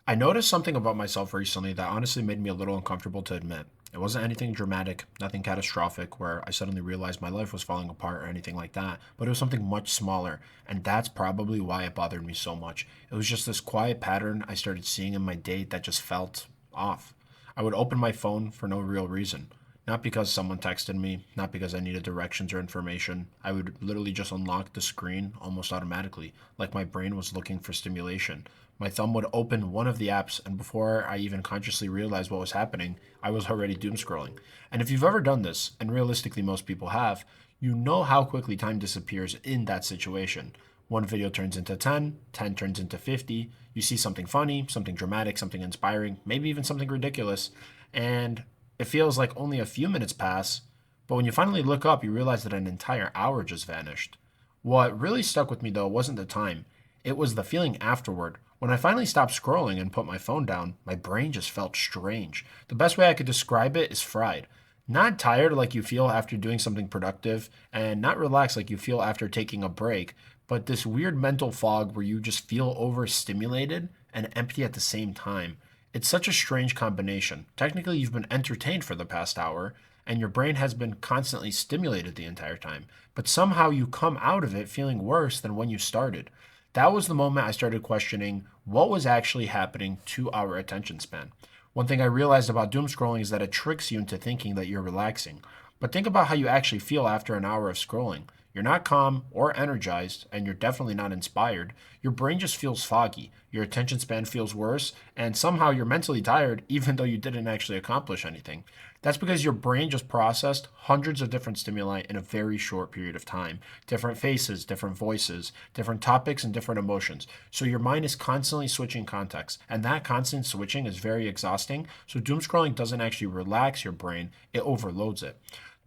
I noticed something about myself recently that honestly made me a little uncomfortable to admit. It wasn't anything dramatic, nothing catastrophic, where I suddenly realized my life was falling apart or anything like that, but it was something much smaller, and that's probably why it bothered me so much. It was just this quiet pattern I started seeing in my day that just felt off. I would open my phone for no real reason. Not because someone texted me, not because I needed directions or information. I would literally just unlock the screen almost automatically, like my brain was looking for stimulation. My thumb would open one of the apps, and before I even consciously realized what was happening, I was already doom scrolling. And if you've ever done this, and realistically most people have, you know how quickly time disappears in that situation. One video turns into 10, 10 turns into 50. You see something funny, something dramatic, something inspiring, maybe even something ridiculous, and it feels like only a few minutes pass, but when you finally look up, you realize that an entire hour just vanished. What really stuck with me though wasn't the time, it was the feeling afterward. When I finally stopped scrolling and put my phone down, my brain just felt strange. The best way I could describe it is fried. Not tired like you feel after doing something productive, and not relaxed like you feel after taking a break, but this weird mental fog where you just feel overstimulated and empty at the same time. It's such a strange combination. Technically, you've been entertained for the past hour, and your brain has been constantly stimulated the entire time, but somehow you come out of it feeling worse than when you started. That was the moment I started questioning what was actually happening to our attention span. One thing I realized about doom scrolling is that it tricks you into thinking that you're relaxing. But think about how you actually feel after an hour of scrolling. You're not calm or energized, and you're definitely not inspired. Your brain just feels foggy. Your attention span feels worse, and somehow you're mentally tired even though you didn't actually accomplish anything. That's because your brain just processed hundreds of different stimuli in a very short period of time. Different faces, different voices, different topics, and different emotions. So your mind is constantly switching context, and that constant switching is very exhausting. So doom scrolling doesn't actually relax your brain, it overloads it.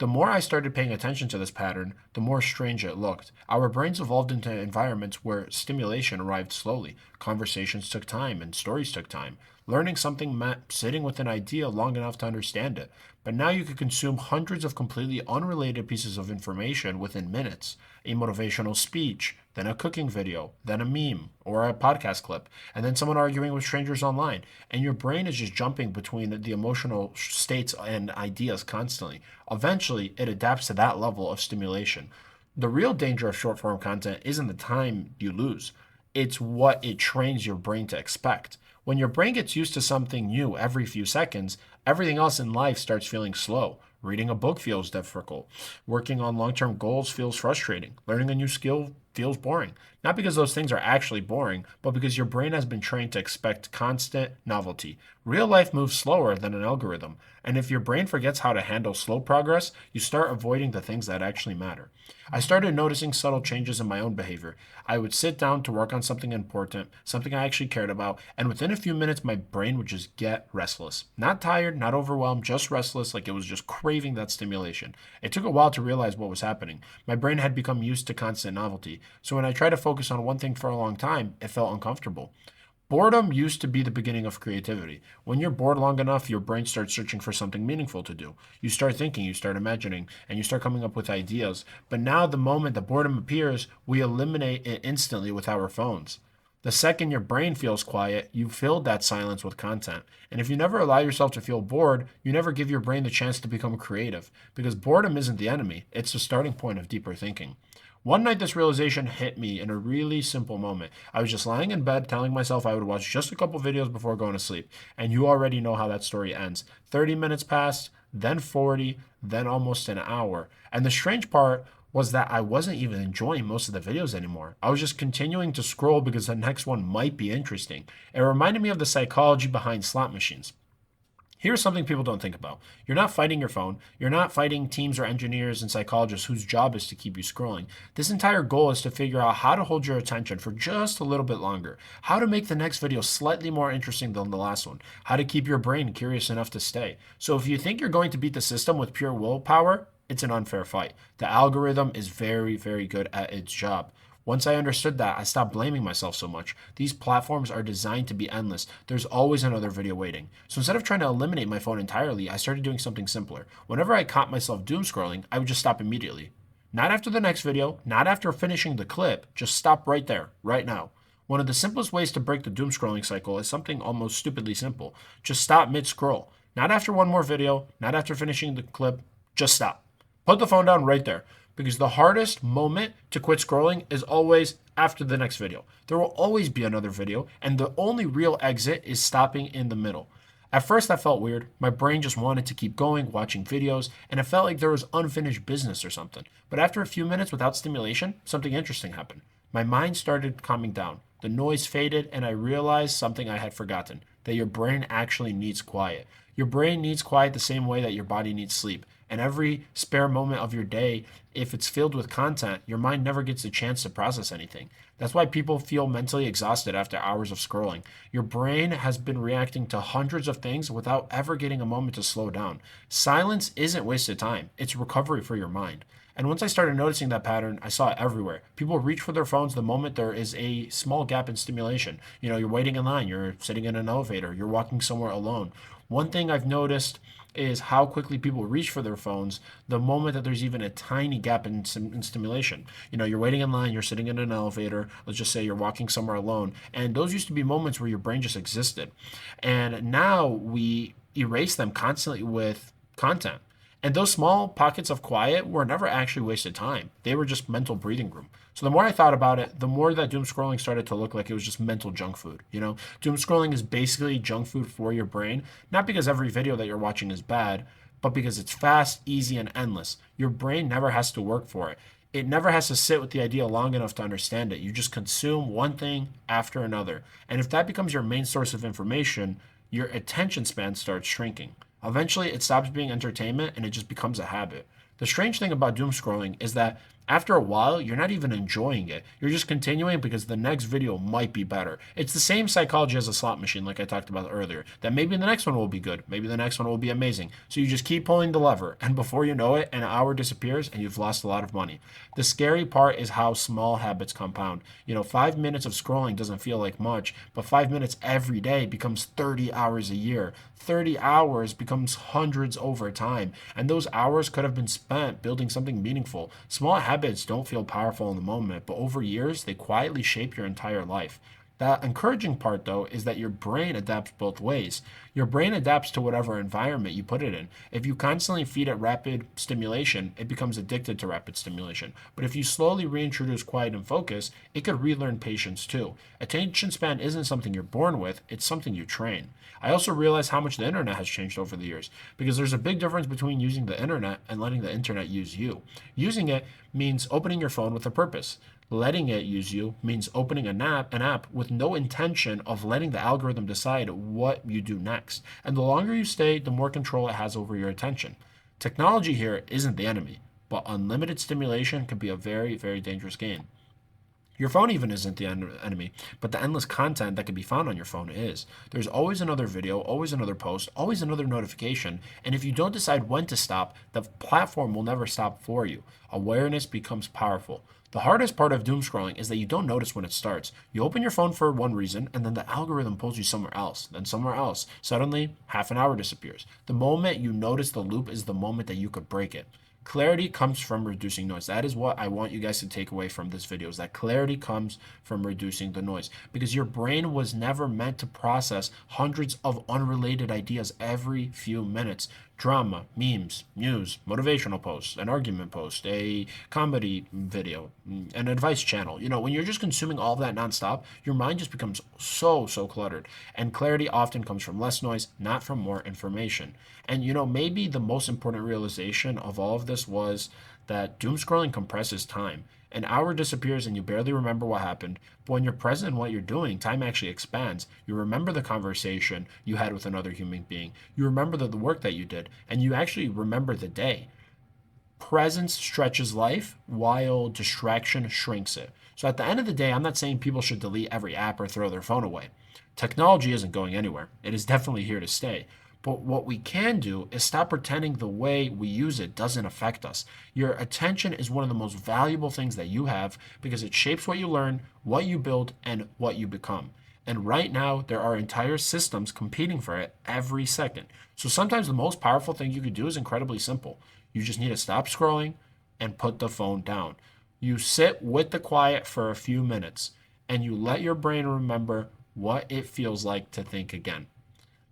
The more I started paying attention to this pattern, the more strange it looked. Our brains evolved into environments where stimulation arrived slowly. Conversations took time and stories took time. Learning something meant sitting with an idea long enough to understand it. But now you can consume hundreds of completely unrelated pieces of information within minutes. A motivational speech, then a cooking video, then a meme or a podcast clip, and then someone arguing with strangers online. And your brain is just jumping between the emotional states and ideas constantly. Eventually, it adapts to that level of stimulation. The real danger of short form content isn't the time you lose, it's what it trains your brain to expect. When your brain gets used to something new every few seconds, everything else in life starts feeling slow. Reading a book feels difficult. Working on long term goals feels frustrating. Learning a new skill feels boring. Not because those things are actually boring, but because your brain has been trained to expect constant novelty. Real life moves slower than an algorithm, and if your brain forgets how to handle slow progress, you start avoiding the things that actually matter. I started noticing subtle changes in my own behavior. I would sit down to work on something important, something I actually cared about, and within a few minutes, my brain would just get restless. Not tired, not overwhelmed, just restless, like it was just craving that stimulation. It took a while to realize what was happening. My brain had become used to constant novelty, so when I tried to focus on one thing for a long time, it felt uncomfortable. Boredom used to be the beginning of creativity. When you're bored long enough, your brain starts searching for something meaningful to do. You start thinking, you start imagining, and you start coming up with ideas. But now, the moment the boredom appears, we eliminate it instantly with our phones. The second your brain feels quiet, you filled that silence with content. And if you never allow yourself to feel bored, you never give your brain the chance to become creative. Because boredom isn't the enemy, it's the starting point of deeper thinking. One night, this realization hit me in a really simple moment. I was just lying in bed telling myself I would watch just a couple videos before going to sleep. And you already know how that story ends. 30 minutes passed, then 40, then almost an hour. And the strange part was that I wasn't even enjoying most of the videos anymore. I was just continuing to scroll because the next one might be interesting. It reminded me of the psychology behind slot machines. Here's something people don't think about. You're not fighting your phone. You're not fighting teams or engineers and psychologists whose job is to keep you scrolling. This entire goal is to figure out how to hold your attention for just a little bit longer, how to make the next video slightly more interesting than the last one, how to keep your brain curious enough to stay. So if you think you're going to beat the system with pure willpower, it's an unfair fight. The algorithm is very, very good at its job. Once I understood that, I stopped blaming myself so much. These platforms are designed to be endless. There's always another video waiting. So instead of trying to eliminate my phone entirely, I started doing something simpler. Whenever I caught myself doom scrolling, I would just stop immediately. Not after the next video, not after finishing the clip, just stop right there, right now. One of the simplest ways to break the doom scrolling cycle is something almost stupidly simple. Just stop mid scroll. Not after one more video, not after finishing the clip, just stop. Put the phone down right there because the hardest moment to quit scrolling is always after the next video. There will always be another video, and the only real exit is stopping in the middle. At first, that felt weird. My brain just wanted to keep going, watching videos, and it felt like there was unfinished business or something. But after a few minutes without stimulation, something interesting happened. My mind started calming down. The noise faded, and I realized something I had forgotten, that your brain actually needs quiet. Your brain needs quiet the same way that your body needs sleep. And every spare moment of your day, if it's filled with content, your mind never gets a chance to process anything. That's why people feel mentally exhausted after hours of scrolling. Your brain has been reacting to hundreds of things without ever getting a moment to slow down. Silence isn't wasted time, it's recovery for your mind. And once I started noticing that pattern, I saw it everywhere. People reach for their phones the moment there is a small gap in stimulation. You're waiting in line, you're sitting in an elevator, you're walking somewhere alone. One thing I've noticed is how quickly people reach for their phones the moment that there's even a tiny gap in stimulation. You're waiting in line, you're sitting in an elevator, let's just say you're walking somewhere alone. And those used to be moments where your brain just existed. And now we erase them constantly with content. And those small pockets of quiet were never actually wasted time. They were just mental breathing room. So the more I thought about it, the more that doom scrolling started to look like it was just mental junk food. Doom scrolling is basically junk food for your brain, not because every video that you're watching is bad, but because it's fast, easy, and endless. Your brain never has to work for it. It never has to sit with the idea long enough to understand it. You just consume one thing after another. And if that becomes your main source of information, your attention span starts shrinking. Eventually, it stops being entertainment and it just becomes a habit. The strange thing about doom scrolling is that after a while, you're not even enjoying it. You're just continuing because the next video might be better. It's the same psychology as a slot machine, like I talked about earlier, that maybe the next one will be good, maybe the next one will be amazing. So you just keep pulling the lever, and before you know it, an hour disappears and you've lost a lot of money. The scary part is how small habits compound. 5 minutes of scrolling doesn't feel like much, but 5 minutes every day becomes 30 hours a year. 30 hours becomes hundreds over time, and those hours could have been spent building something meaningful. Small habits don't feel powerful in the moment, but over years, they quietly shape your entire life. The encouraging part, though, is that your brain adapts both ways. Your brain adapts to whatever environment you put it in. If you constantly feed it rapid stimulation, it becomes addicted to rapid stimulation. But if you slowly reintroduce quiet and focus, it could relearn patience too. Attention span isn't something you're born with, it's something you train. I also realize how much the internet has changed over the years because there's a big difference between using the internet and letting the internet use you. Using it means opening your phone with a purpose. Letting it use you means opening an app with no intention of letting the algorithm decide what you do next. And the longer you stay, the more control it has over your attention. Technology here isn't the enemy, but unlimited stimulation can be a very, very dangerous game. Your phone even isn't the enemy, but the endless content that can be found on your phone is. There's always another video, always another post, always another notification, and if you don't decide when to stop, the platform will never stop for you. Awareness becomes powerful. The hardest part of doom scrolling is that you don't notice when it starts. You open your phone for one reason, and then the algorithm pulls you somewhere else, then somewhere else. Suddenly, half an hour disappears. The moment you notice the loop is the moment that you could break it. Clarity comes from reducing noise. That is what I want you guys to take away from this video, is that clarity comes from reducing the noise, because your brain was never meant to process hundreds of unrelated ideas every few minutes. Drama, memes, news, motivational posts, an argument post, a comedy video, an advice channel. When you're just consuming all of that nonstop, your mind just becomes so cluttered. And clarity often comes from less noise, not from more information. And maybe the most important realization of all of this was that doom scrolling compresses time. An hour disappears and you barely remember what happened, but when you're present in what you're doing, time actually expands. You remember the conversation you had with another human being. You remember the work that you did, and you actually remember the day. Presence stretches life while distraction shrinks it. So at the end of the day, I'm not saying people should delete every app or throw their phone away. Technology isn't going anywhere. It is definitely here to stay. But what we can do is stop pretending the way we use it doesn't affect us. Your attention is one of the most valuable things that you have because it shapes what you learn, what you build, and what you become. And right now, there are entire systems competing for it every second. So sometimes the most powerful thing you could do is incredibly simple. You just need to stop scrolling and put the phone down. You sit with the quiet for a few minutes. and you let your brain remember what it feels like to think again.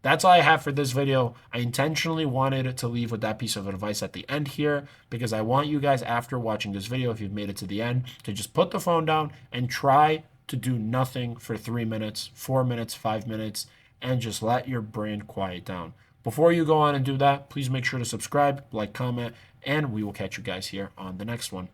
That's all I have for this video. I intentionally wanted to leave with that piece of advice at the end here because I want you guys, after watching this video, if you've made it to the end, to just put the phone down and try to do nothing for 3 minutes, 4 minutes, 5 minutes, and just let your brain quiet down. Before you go on and do that, please make sure to subscribe, like, comment, and we will catch you guys here on the next one.